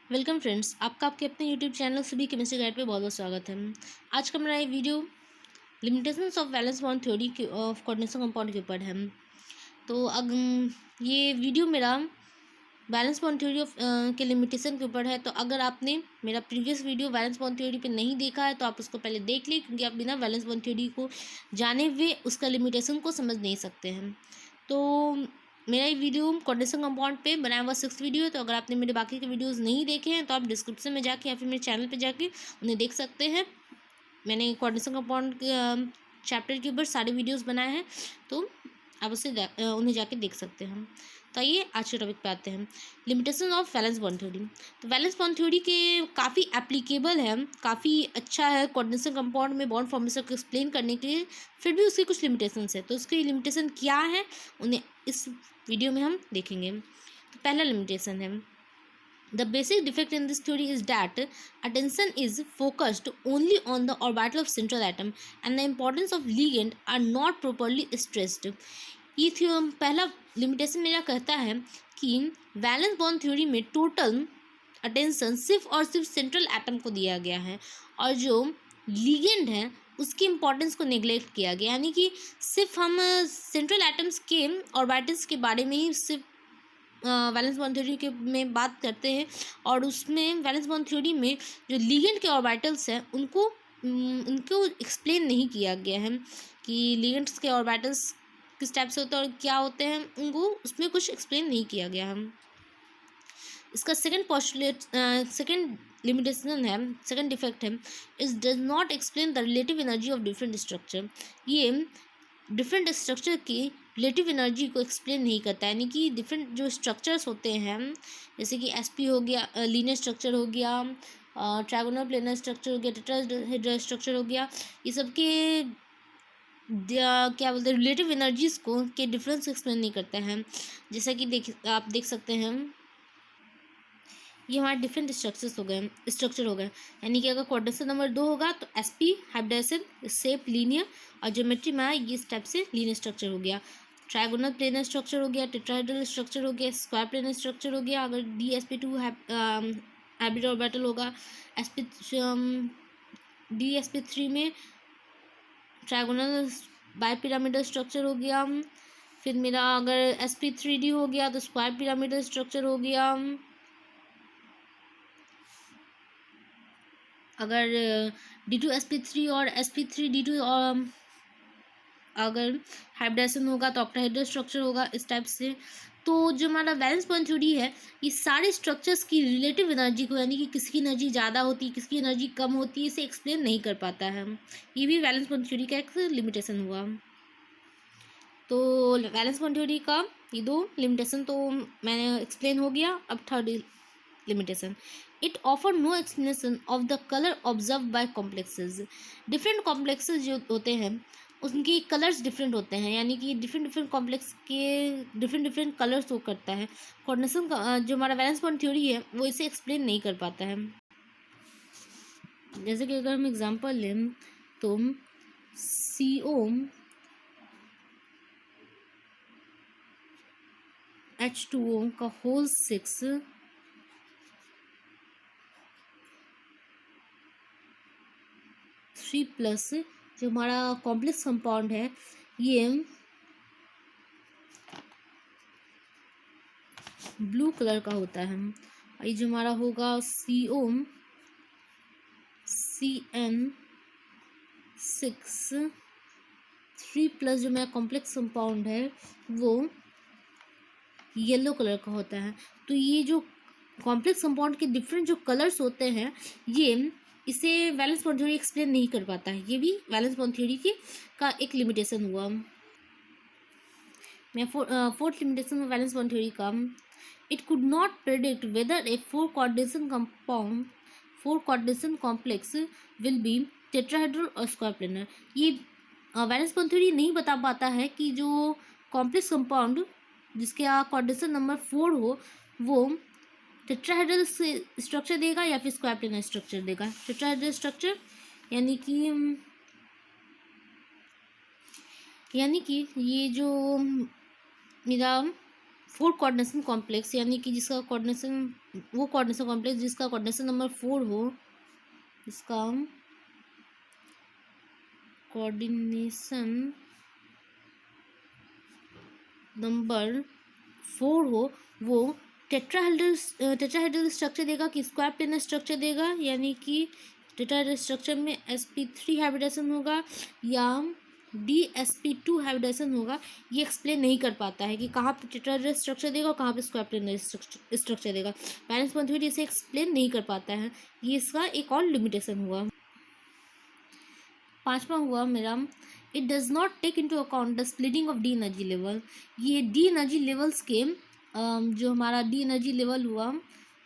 Welcome friends, आपका आपके अपने यूट्यूब चैनल सभी केमिस्ट्री गाइड पे बहुत बहुत स्वागत है। आज का मेरा ये video limitations of valence bond theory of coordination compound के ऊपर है। तो ये वीडियो मेरा वैलेंस बॉन्ड थ्योरी ऑफ के लिमिटेशन के ऊपर है। तो अगर आपने मेरा previous video valence bond theory पे नहीं देखा है तो आप उसको पहले देख लीजिए, क्योंकि आप बिना वैलेंस बॉन्ड थ्योरी को जाने हुए उसका लिमिटेशन को समझ नहीं सकते हैं। तो मेरा ये वीडियो कोऑर्डिनेशन कंपाउंड पे बनाया हुआ 6th वीडियो है। तो अगर आपने मेरे बाकी के वीडियोस नहीं देखे हैं तो आप डिस्क्रिप्शन में जाके या फिर मेरे चैनल पे जाके उन्हें देख सकते हैं। मैंने कोऑर्डिनेशन कंपाउंड के चैप्टर के ऊपर सारे वीडियोस बनाए हैं, तो आप उन्हें जाके देख सकते हैं। तो आइए आज के टॉपिक पे आते हैं, limitation of valence bond theory. तो वैलेंस बॉन्ड थ्योरी के काफ़ी एप्लीकेबल है, काफ़ी अच्छा है कोऑर्डिनेशन कंपाउंड में बॉन्ड फॉर्मेशन को एक्सप्लेन करने के लिए। फिर भी उसकी कुछ लिमिटेशंस है, तो उसकी लिमिटेशन क्या है उन्हें इस वीडियो में हम देखेंगे। तो पहला लिमिटेशन है, the basic defect in this theory is that attention is focused only on the orbital of central atom and the importance of ligand are not properly stressed। ये पहला लिमिटेशन मेरा कहता है कि वैलेंस बॉन्ड थ्योरी में total attention सिर्फ और सिर्फ सेंट्रल एटम को दिया गया है और जो लिगेंड है उसकी इंपॉर्टेंस को नेग्लेक्ट किया गया। यानी कि सिर्फ हम सेंट्रल एटम्स के ऑर्बिटल्स के बारे में ही सिर्फ वैलेंस बॉन्ड थ्योरी के में बात करते हैं, और उसमें वैलेंस बॉन्ड थ्योरी में जो लिगेंड के ऑर्बिटल्स हैं उनको एक्सप्लेन नहीं किया गया है कि लिगेंड्स के ऑर्बिटल्स किस टाइप से होते हैं और क्या होते हैं, उनको उसमें कुछ एक्सप्लेन नहीं किया गया है। इसका सेकंड लिमिटेशन है, सेकंड डिफेक्ट है, is does not explain the relative energy of different structure. ये डिफरेंट स्ट्रक्चर की रिलेटिव एनर्जी को एक्सप्लेन नहीं करता है। यानी कि डिफरेंट जो स्ट्रक्चर्स होते हैं, जैसे कि एसपी हो गया, लीनियर स्ट्रक्चर हो गया, ट्रायगोनल प्लेनर स्ट्रक्चर हो गया, टेट्राहेड्रल स्ट्रक्चर हो गया, ये सब के क्या बोलते हैं रिलेटिव एनर्जीज को के डिफरेंस एक्सप्लेन नहीं करता है। जैसा कि आप देख सकते हैं, ये हमारे डिफरेंट स्ट्रक्चर हो गए। यानी कि अगर कोऑर्डिनेशन नंबर 2 होगा तो एसपी हाइब्रिडाइजेशन शेप लीनियर, और ज्योमेट्री में ये इस टाइप से लीनियर स्ट्रक्चर हो गया। ट्रायगोनल प्लेनर स्ट्रक्चर हो गया, टेट्राहेड्रल स्ट्रक्चर हो गया, स्क्वायर प्लेनर स्ट्रक्चर हो गया। अगर DsP2 हाइब्रिड ऑर्बिटल होगा, एसपी DsP3 में ट्रायगोनल बाइपिरामिडल स्ट्रक्चर हो गया। फिर मेरा अगर sp3d हो गया तो स्क्वायर पिरामिडल स्ट्रक्चर हो गया। अगर D2sp3 और sp3d2 और अगर हाइब्रिडाइजेशन होगा तो ऑक्टाहेड्रल स्ट्रक्चर होगा, इस टाइप से। तो जो हमारा वैलेंस बॉन्ड थ्योरी है, ये सारे स्ट्रक्चर्स की रिलेटिव एनर्जी को, यानी कि किसकी एनर्जी ज़्यादा होती है किसकी एनर्जी कम होती है, इसे एक्सप्लेन नहीं कर पाता है। ये भी वैलेंस बॉन्ड थ्योरी का एक लिमिटेशन हुआ। तो वैलेंस बॉन्ड थ्योरी का ये 2 लिमिटेशन तो मैंने एक्सप्लेन हो गया। अब third limitation, it offer no explanation of the colour observe by complexes. Different complexes जो होते हैं उनके कलर्स डिफरेंट होते हैं, यानी कि डिफरेंट कॉम्प्लेक्स के डिफरेंट कलर्स वो करता है। कोऑर्डिनेशन का जो हमारा वैलेंस बॉन्ड थ्योरी है वो इसे एक्सप्लेन नहीं कर पाता है। जैसे कि अगर हम एग्जांपल लें तो COH2O का होल 6 3+ जो हमारा कॉम्प्लेक्स कंपाउंड है, ये ब्लू कलर का होता है। ये जो हमारा होगा COCN6 3+ जो मेरा कॉम्प्लेक्स कंपाउंड है वो येलो कलर का होता है। तो ये जो कॉम्प्लेक्स कंपाउंड के डिफरेंट जो कलर्स होते हैं, ये इसे वैलेंस बॉन्ड थ्योरी एक्सप्लेन नहीं कर पाता है। ये भी वैलेंस बॉन्ड थ्योरी की का एक लिमिटेशन हुआ। मैं फोर्थ लिमिटेशन में वैलेंस बॉन्ड थ्योरी का, it could not predict whether a four coordination complex will be tetrahedral और स्क्वायर प्लेनर। ये वैलेंस बॉन्ड थ्योरी नहीं बता पाता है कि जो कॉम्प्लेक्स कंपाउंड जिसके कोऑर्डिनेशन नंबर 4 हो वो टेट्राहेड्रल स्ट्रक्चर देगा या फिर स्क्वायर प्लेनर स्ट्रक्चर देगा। टेट्राहेड्रल स्ट्रक्चर यानी कि ये जो मेरा फोर कोऑर्डिनेशन कॉम्प्लेक्स, यानी कि जिसका कोऑर्डिनेशन, वो कोऑर्डिनेशन कॉम्प्लेक्स जिसका कोऑर्डिनेशन नंबर 4 हो, जिसका कोऑर्डिनेशन नंबर 4 हो, वो टेट्राहेड्रल स्ट्रक्चर देगा कि स्क्वायर प्लेनर स्ट्रक्चर देगा, यानी कि टेट्राहेड्रल स्ट्रक्चर में sp3 हाइब्रिडेशन होगा या dsp2 हाइब्रिडेशन होगा। ये एक्सप्लेन नहीं कर पाता है कि कहाँ पे टेट्राहेड्रल स्ट्रक्चर देगा और कहाँ पे स्क्वायर प्लेनर स्ट्रक्चर देगा। वैलेंस बॉन्ड थ्योरी इसे एक्सप्लेन नहीं कर पाता है, ये इसका एक और लिमिटेशन हुआ। पांचवा हुआ मेरा, it does not take into account the splitting of d energy level. ये डी एनर्जी लेवल्स के जो हमारा डी एनर्जी लेवल हुआ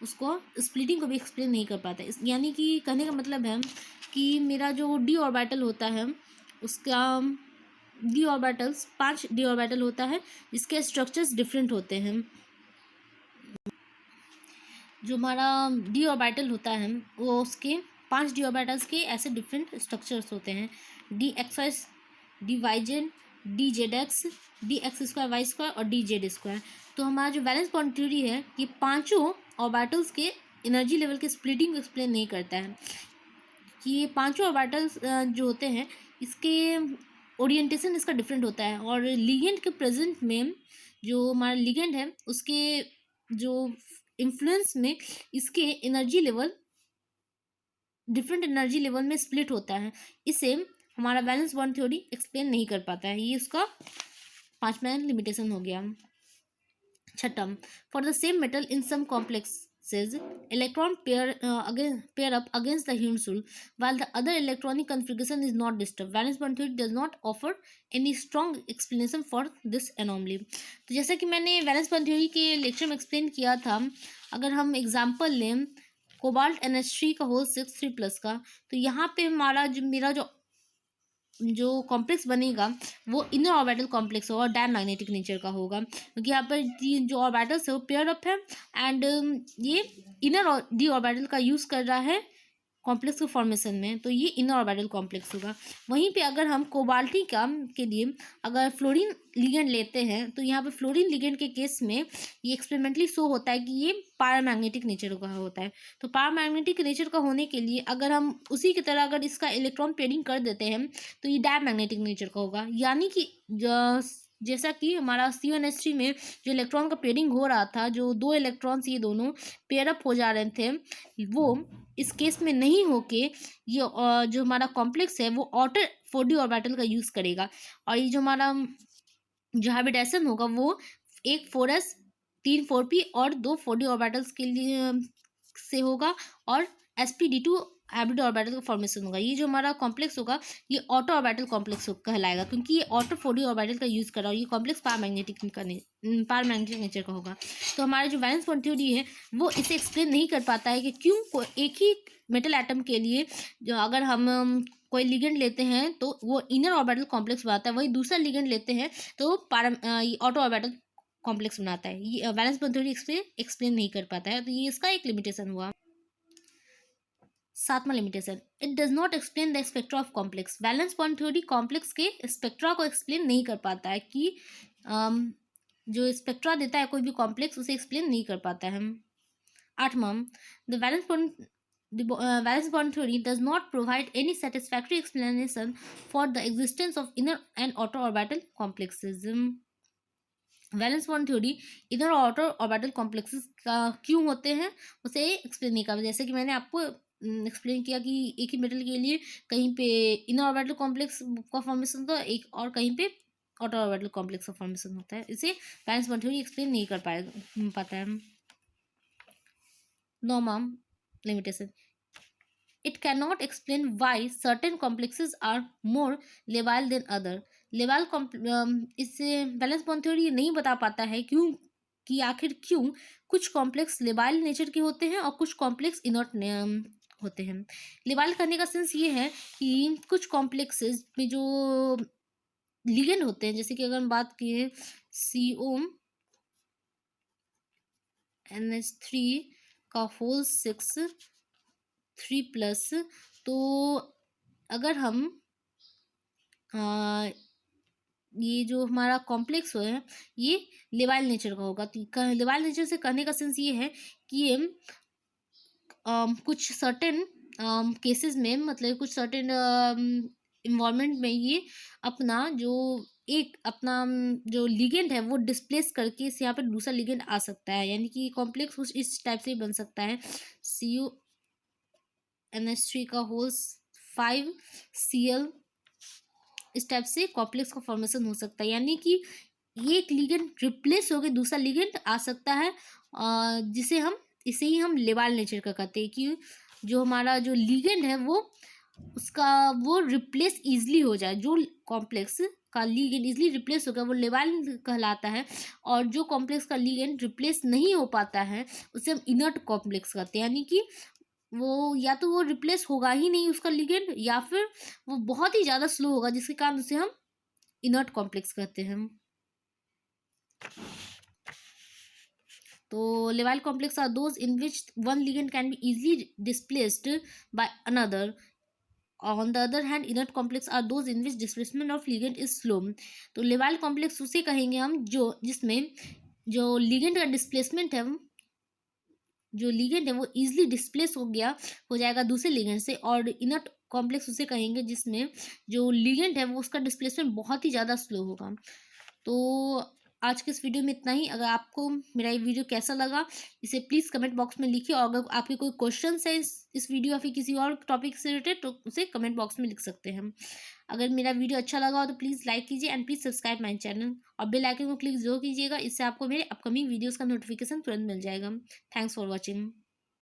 उसको स्प्लिटिंग को भी एक्सप्लेन नहीं कर पाता है। यानी कि कहने का मतलब है कि मेरा जो डी ऑर्बिटल होता है उसका डी ऑर्बिटल्स 5 डी ऑर्बिटल होता है जिसके स्ट्रक्चर्स डिफरेंट होते हैं। जो हमारा डी ऑर्बिटल होता है वो उसके 5 डी ऑर्बिटल्स के ऐसे डिफरेंट स्ट्रक्चर्स होते हैं, d x y, d y z, d z x, d x square y square और डी जेड स्क्वायर। तो हमारा जो वैलेंस बॉन्ड थ्योरी है ये पांचों ऑर्बिटल्स के एनर्जी लेवल के स्प्लिटिंग को एक्सप्लेन नहीं करता है कि ये पांचों ऑर्बिटल्स जो होते हैं इसके ओरिएंटेशन इसका डिफरेंट होता है, और लिगेंड के प्रेजेंट में जो हमारा लिगेंड है उसके जो इन्फ्लुएंस में इसके energy level different energy level में स्प्लिट होता है। इसे हमारा वैलेंस बॉन्ड थ्योरी एक्सप्लेन नहीं कर पाता है, ये उसका पांचवा लिमिटेशन हो गया। छठा, for the same metal in some complexes electron pair up against the Hind's rule while the other electronic configuration is not disturbed. Valence bond theory does not offer any strong explanation for this anomaly. तो जैसा कि मैंने valence bond theory के lecture में explain किया था, अगर हम एग्जांपल लें कोबाल्ट NH3 का होल 6 3+ का, तो यहाँ पे हमारा मेरा जो कॉम्प्लेक्स बनेगा वो इनर ऑर्बिटल कॉम्प्लेक्स होगा, डायमैग्नेटिक नेचर का होगा, क्योंकि यहाँ पर जो ऑर्बिटल्स है वो पेयर अप है एंड ये इनर डी ऑर्बिटल का यूज़ कर रहा है कॉम्प्लेक्स के फॉर्मेशन में, तो ये इनर ऑर्बिटल कॉम्प्लेक्स होगा। वहीं पे अगर हम कोबाल्टी का के लिए अगर फ्लोरीन लिगेंड लेते हैं तो यहाँ पे फ्लोरीन लिगेंड के केस में ये एक्सपेरिमेंटली शो होता है कि ये पैरामैग्नेटिक नेचर का होता है। तो पैरामैग्नेटिक नेचर का होने के लिए अगर हम उसी की तरह अगर इसका इलेक्ट्रॉन पेयरिंग कर देते हैं तो ये डायमैग्नेटिक नेचर का होगा, यानी कि जैसा कि हमारा C1H3 में जो इलेक्ट्रॉन का पेयरिंग हो रहा था, जो दो इलेक्ट्रॉन्स ये दोनों पेयर अप हो जा रहे थे, वो इस केस में नहीं होके ये जो हमारा कॉम्प्लेक्स है वो आउटर 4D ऑर्बिटल का यूज़ करेगा, और ये जो हमारा जो हाइब्रिडेशन होगा वो एक 4s 3 4p और 2 4d ऑर्बिटल्स के लिए से होगा, और sp2 हाइब्रिड ऑर्बिटल का फॉर्मेशन होगा। ये जो हमारा कॉम्प्लेक्स होगा ये ऑटो ऑर्बिटल कॉम्प्लेक्स कहलाएगा, क्योंकि ये ऑटो 4D ऑर्बिटल का यूज़ कर रहा है, ये कॉम्प्लेक्स पैरामैग्नेटिक नेचर का होगा। तो हमारा जो वैलेंस बॉन्ड थ्योरी है वो इसे एक्सप्लेन नहीं कर पाता है कि क्यों एक ही मेटल एटम के लिए जो अगर हम कोई लिगेंड लेते हैं तो वो इनर ऑर्बिटल कॉम्प्लेक्स बनाता है, वही दूसरा लिगेंड लेते हैं तो ऑटो ऑर्बिटल कॉम्प्लेक्स बनाता है। ये वैलेंस बॉन्ड थ्योरी एक्सप्लेन नहीं कर पाता है, तो ये इसका एक लिमिटेशन हुआ। सातवां limitation, it does not explain the spectra of complex. Valence bond theory complex के स्पेक्ट्रा को एक्सप्लेन नहीं कर पाता है कि जो स्पेक्ट्रा देता है कोई भी कॉम्प्लेक्स उसे एक्सप्लेन नहीं कर पाता है। आठवां, the valence bond theory does not provide any satisfactory explanation for the existence of inner and outer orbital complexes. Valence bond theory inner और आउटर ऑर्बिटल कॉम्प्लेक्सेस का क्यों होते हैं उसे एक्सप्लेन नहीं कर, जैसे कि मैंने आपको एक्सप्लेन किया कि एक ही मेटल के लिए कहीं पे इनर ऑर्बिटल कॉम्प्लेक्स का फॉर्मेशन होता है एक, और कहीं पे आउटर ऑर्बिटल कॉम्प्लेक्स का फॉर्मेशन होता है, इसे वैलेंस बॉन्ड थ्योरी एक्सप्लेन नहीं कर पाता है। नौवां limitation, it cannot explain why certain complexes are more labile than other. Labile इससे बैलेंस बॉन्ड थ्योरी ये नहीं बता पाता है क्यों कि आखिर क्यों कुछ कॉम्प्लेक्स लेबाइल नेचर के होते हैं और कुछ कॉम्प्लेक्स इनर्ट होते हैं। लेबाइल करने का सेंस ये है कि कुछ कॉम्प्लेक्सेस में जो लिगेंड होते हैं, जैसे कि अगर हम बात करें CONH3 का होल 6 3+, तो अगर हम ये जो हमारा कॉम्प्लेक्स है ये लेवाइल नेचर का होगा। तो लेवाइल नेचर से कहने का सेंस ये है कि ये कुछ सर्टेन केसेस में, मतलब कुछ सर्टेन इन्वायरमेंट में ये अपना जो जो लिगेंड है वो डिस्प्लेस करके इस यहाँ पे दूसरा लिगेंड आ सकता है, यानी कि कॉम्प्लेक्स कुछ इस टाइप से बन सकता है। CuNH3 का होल 5Cl, इस टाइप से कॉम्प्लेक्स का फॉर्मेशन हो सकता है, यानी कि ये एक लिगेंड रिप्लेस होकर दूसरा लिगेंड आ सकता है, जिसे हम इसे ही हम लेवाइल नेचर का कहते हैं कि जो हमारा जो लिगेंड है वो रिप्लेस इजली हो जाए। जो कॉम्प्लेक्स का लिगेंड इजली रिप्लेस होगा वो लेवाइल कहलाता है, और जो कॉम्प्लेक्स का लिगेंड रिप्लेस नहीं हो पाता है उसे हम इनर्ट कॉम्प्लेक्स कहते हैं, यानी कि वो या तो वो रिप्लेस होगा ही नहीं उसका लिगेंड, या फिर वो बहुत ही ज़्यादा स्लो होगा, जिसके कारण उसे हम इनर्ट कॉम्प्लेक्स कहते हैं। तो लेवाइल complex are those in which one ligand can be easily displaced by another. On the other hand inert complex are those in which displacement of ligand is slow. तो लेवाइल कॉम्प्लेक्स उसे कहेंगे हम जो जिसमें जो लिगेंड का डिस्प्लेसमेंट है, जो लिगेंड है वो इजीली डिस्प्लेस हो जाएगा दूसरे लिगेंड से, और इनर्ट कॉम्प्लेक्स उसे कहेंगे जिसमें जो लिगेंड है वो उसका डिस्प्लेसमेंट बहुत ही ज़्यादा स्लो होगा। तो आज के इस वीडियो में इतना ही। अगर आपको मेरा ये वीडियो कैसा लगा इसे प्लीज़ कमेंट बॉक्स में लिखिए, और अगर आपके कोई क्वेश्चन है इस वीडियो या फिर किसी और टॉपिक से रिलेटेड तो उसे कमेंट बॉक्स में लिख सकते हैं। अगर मेरा वीडियो अच्छा लगा हो तो प्लीज़ लाइक कीजिए and please subscribe my channel, और बेल आइकन को क्लिक जरूर कीजिएगा, इससे आपको मेरे अपकमिंग वीडियोज़ का नोटिफिकेशन तुरंत मिल जाएगा। Thanks for watching.